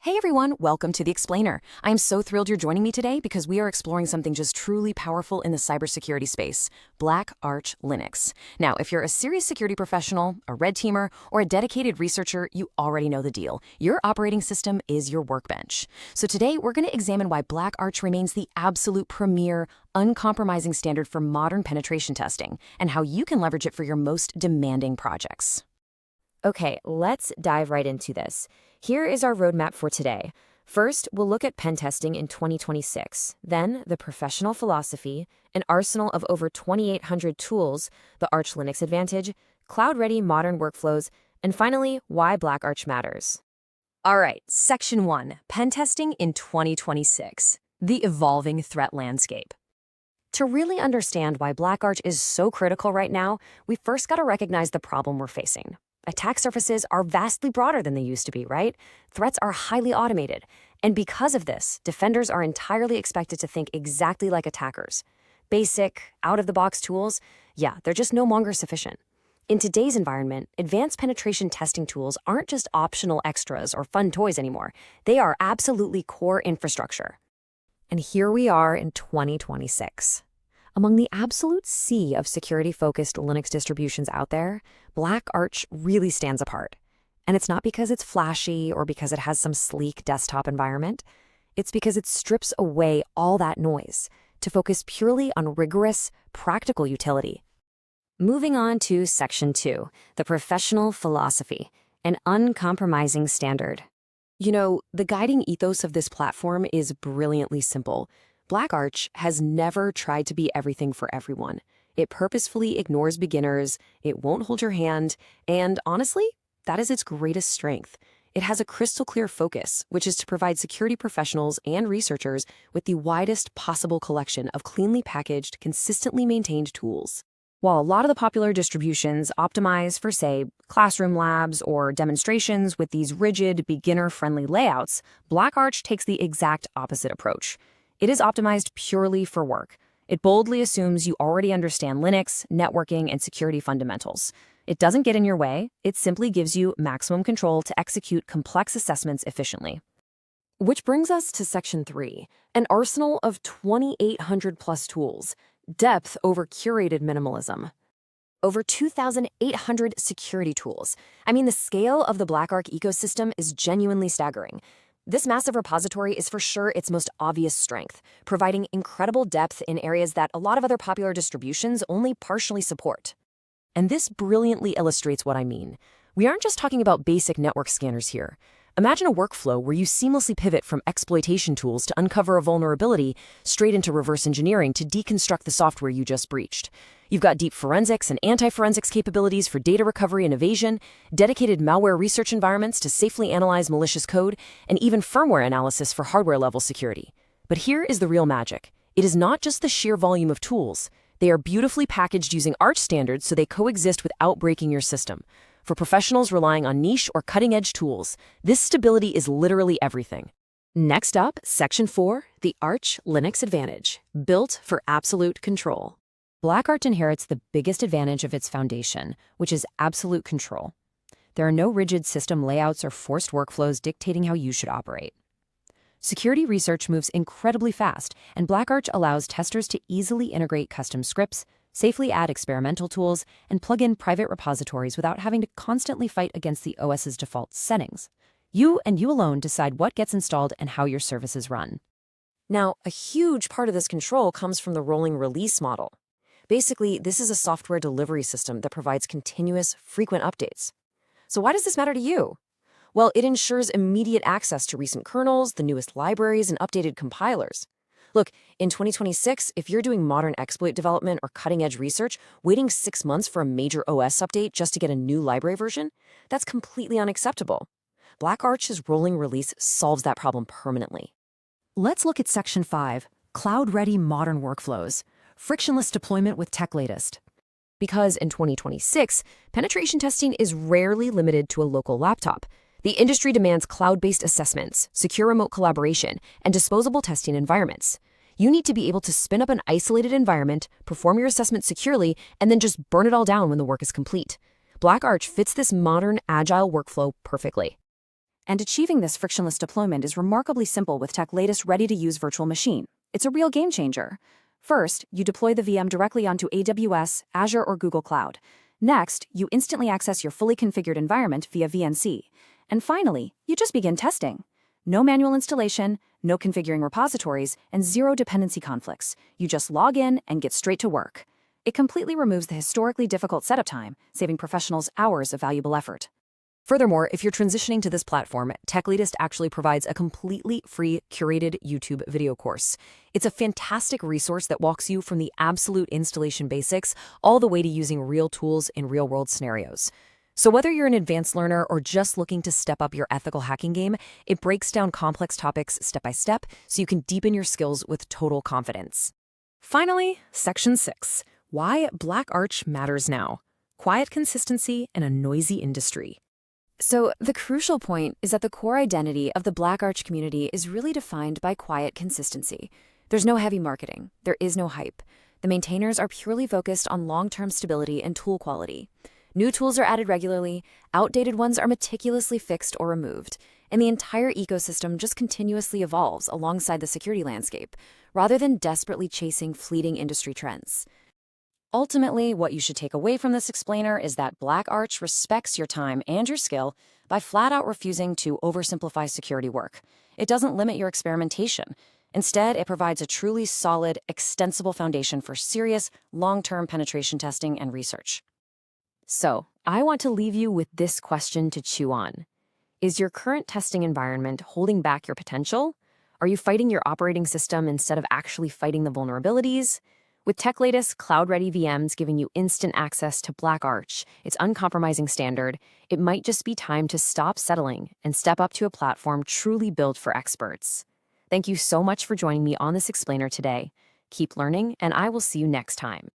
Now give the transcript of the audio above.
Hey everyone, welcome to The Explainer. I'm so thrilled you're joining me today because we are exploring something just truly powerful in the cybersecurity space, BlackArch Linux. Now, if you're a serious security professional, a red teamer, or a dedicated researcher, you already know the deal. Your operating system is your workbench. So today, we're going to examine why BlackArch remains the absolute premier, uncompromising standard for modern penetration testing, and how you can leverage it for your most demanding projects. Okay, let's dive right into this. Here is our roadmap for today. First, we'll look at pen testing in 2026, then the professional philosophy, an arsenal of over 2,800 tools, the Arch Linux advantage, cloud-ready modern workflows, and finally, why BlackArch matters. All right, Section 1, Pen Testing in 2026, the evolving threat landscape. To really understand why BlackArch is so critical right now, we first got to recognize the problem we're facing. Attack surfaces are vastly broader than they used to be, right? Threats are highly automated. And because of this, defenders are entirely expected to think exactly like attackers. Basic, out-of-the-box tools, they're just no longer sufficient. In today's environment, advanced penetration testing tools aren't just optional extras or fun toys anymore. They are absolutely core infrastructure. And here we are in 2026. Among the absolute sea of security-focused Linux distributions out there, BlackArch really stands apart. And it's not because it's flashy or because it has some sleek desktop environment. It's because it strips away all that noise to focus purely on rigorous, practical utility. Moving on to Section 2, the professional philosophy, an uncompromising standard. You know, the guiding ethos of this platform is brilliantly simple. BlackArch has never tried to be everything for everyone. It purposefully ignores beginners, it won't hold your hand, and honestly, that is its greatest strength. It has a crystal clear focus, which is to provide security professionals and researchers with the widest possible collection of cleanly packaged, consistently maintained tools. While a lot of the popular distributions optimize for, say, classroom labs or demonstrations with these rigid, beginner-friendly layouts, BlackArch takes the exact opposite approach. It is optimized purely for work. It boldly assumes you already understand Linux, networking, and security fundamentals. It doesn't get in your way. It simply gives you maximum control to execute complex assessments efficiently. Which brings us to Section 3, an arsenal of 2,800 plus tools, depth over curated minimalism. Over 2,800 security tools. I mean, the scale of the BlackArch ecosystem is genuinely staggering. This massive repository is for sure its most obvious strength, providing incredible depth in areas that a lot of other popular distributions only partially support. And this brilliantly illustrates what I mean. We aren't just talking about basic network scanners here. Imagine a workflow where you seamlessly pivot from exploitation tools to uncover a vulnerability straight into reverse engineering to deconstruct the software you just breached. You've got deep forensics and anti-forensics capabilities for data recovery and evasion, dedicated malware research environments to safely analyze malicious code, and even firmware analysis for hardware-level security. But here is the real magic. It is not just the sheer volume of tools. They are beautifully packaged using Arch standards so they coexist without breaking your system. For professionals relying on niche or cutting-edge tools, this stability is literally everything. Next up, Section 4, the Arch Linux advantage, built for absolute control. BlackArch inherits the biggest advantage of its foundation, which is absolute control. There are no rigid system layouts or forced workflows dictating how you should operate. Security research moves incredibly fast, and BlackArch allows testers to easily integrate custom scripts, safely add experimental tools, and plug in private repositories without having to constantly fight against the OS's default settings. You and you alone decide what gets installed and how your services run. Now, a huge part of this control comes from the rolling release model. Basically, this is a software delivery system that provides continuous, frequent updates. So why does this matter to you? Well, it ensures immediate access to recent kernels, the newest libraries, and updated compilers. Look, in 2026, if you're doing modern exploit development or cutting-edge research, waiting 6 months for a major OS update just to get a new library version, that's completely unacceptable. BlackArch's rolling release solves that problem permanently. Let's look at Section 5, Cloud-Ready Modern Workflows, frictionless deployment with tech latest. Because in 2026, penetration testing is rarely limited to a local laptop. The industry demands cloud-based assessments, secure remote collaboration, and disposable testing environments. You need to be able to spin up an isolated environment, perform your assessment securely, and then just burn it all down when the work is complete. BlackArch fits this modern, agile workflow perfectly. And achieving this frictionless deployment is remarkably simple with Tech's latest ready-to-use virtual machine. It's a real game changer. First, you deploy the VM directly onto AWS, Azure, or Google Cloud. Next, you instantly access your fully configured environment via VNC. And finally, you just begin testing. No manual installation, no configuring repositories, and zero dependency conflicts. You just log in and get straight to work. It completely removes the historically difficult setup time, saving professionals hours of valuable effort. Furthermore, if you're transitioning to this platform, TechLeadist actually provides a completely free, curated YouTube video course. It's a fantastic resource that walks you from the absolute installation basics all the way to using real tools in real-world scenarios. So whether you're an advanced learner or just looking to step up your ethical hacking game, it breaks down complex topics step by step so you can deepen your skills with total confidence. Finally, Section 6. Why BlackArch matters now. Quiet consistency in a noisy industry. So the crucial point is that the core identity of the BlackArch community is really defined by quiet consistency. There's no heavy marketing. There is no hype. The maintainers are purely focused on long-term stability and tool quality. New tools are added regularly, outdated ones are meticulously fixed or removed, and the entire ecosystem just continuously evolves alongside the security landscape, rather than desperately chasing fleeting industry trends. Ultimately, what you should take away from this explainer is that BlackArch respects your time and your skill by flat-out refusing to oversimplify security work. It doesn't limit your experimentation. Instead, it provides a truly solid, extensible foundation for serious, long-term penetration testing and research. So, I want to leave you with this question to chew on. Is your current testing environment holding back your potential? Are you fighting your operating system instead of actually fighting the vulnerabilities? With TechLeadist cloud-ready VMs giving you instant access to BlackArch, its uncompromising standard, it might just be time to stop settling and step up to a platform truly built for experts. Thank you so much for joining me on this explainer today. Keep learning, and I will see you next time.